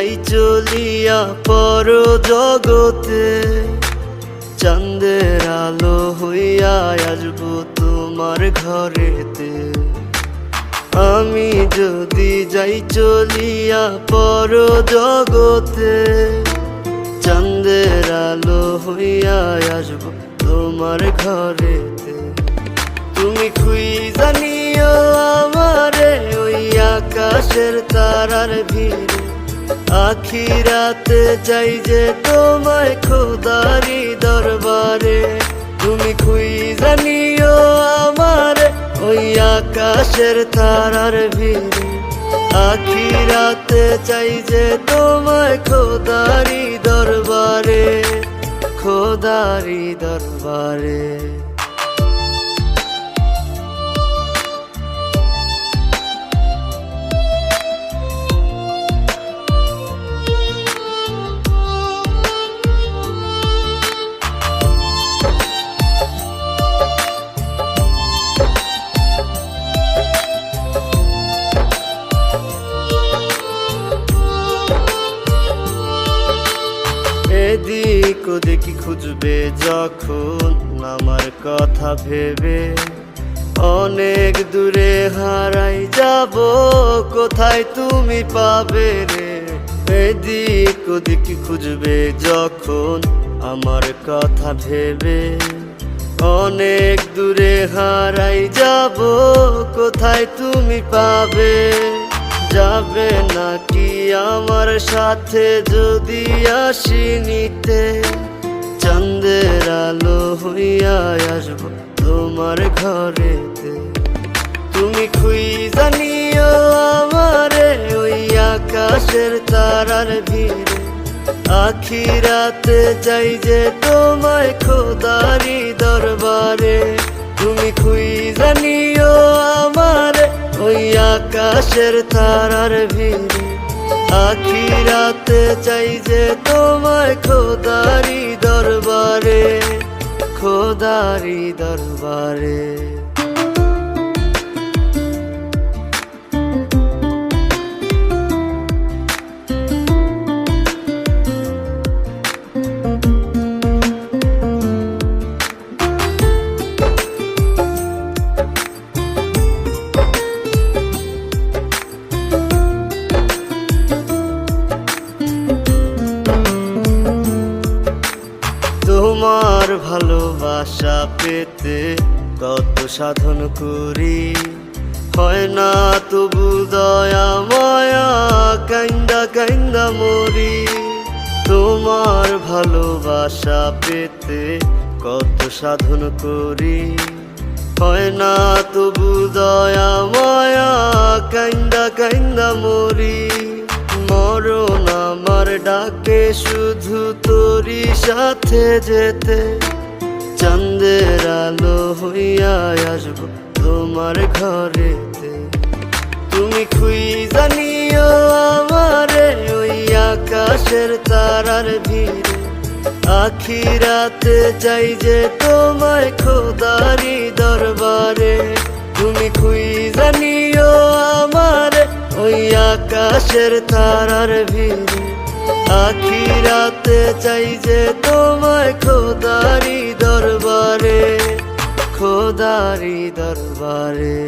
যাই চলিয়া পর জগতে, চাঁদের আলো হইয়া আসবো তোমার ঘরেতে। আমি যদি যাই চলিয়া পর জগতে, চাঁদের আলো হইয়া আসবো তোমার ঘরেতে। তুমি খুঁজা নিও আমারে ওই আকাশের তারার ভিড়ে, আখিরাতে যাই যে তোমায় খোদারি দরবারে। তুমি খুঁজা নিও আমারে ওই আকাশের তারার ভিড়ে, আখিরাতে চাই যে তোমায় খোদারি দরবারে, খোদারি দরবারে। এদিক ওদিক খুঁজবে যখন আমার কথা ভেবে, অনেক দূরে হারাই যাব কোথায় তুমি পাবে রে। এদিক ওদিক খুঁজবে যখন আমার কথা ভেবে, অনেক দূরে হারাই যাব কোথায় তুমি পাবে। যাবে নাকি আমার সাথে যদি আসি নিতে, চাঁদের আলো হইয়া আসবো তোমার ঘরেতে। তুমি খুঁজা নিও আমারে ওই আকাশের তারার ভিড়ে, আখিরাতে চাই যে তোমায় খোদারি দরবারে। তুমি খুঁজা নিও আমারে ওই আকাশের তারার ভিড়ে, আখিরাতে চাই যে তোমায় খোদারি দরবারে, খোদারি দরবারে। তোমার ভালোবাসা পেতে কত সাধন করি, হয় না তবু দয়া মায়া, কাইন্দা কাইন্দা মরি। তোমার ভালোবাসা পেতে কত সাধন করি, হয় না তবু দয়া মায়া, কাইন্দা কাইন্দা মরি। মরণ আমার ডাকে শুধু তোরই সাথে যেতে, চাঁদের আলো হইয়া আসবো তোমার ঘরেতে। তুমি খুঁজা নিও আমারে ওই আকাশের তারার ভিড়ে, আখিরাতে চাই যে তোমায় খোদারি দরবারে। তুমি খুঁজা নিও আমারে ওই আকাশের তারার ভিড়ে, আখিরাতে চাই যে তোমায় খোদারি দরবারে, খোদারি দরবারে।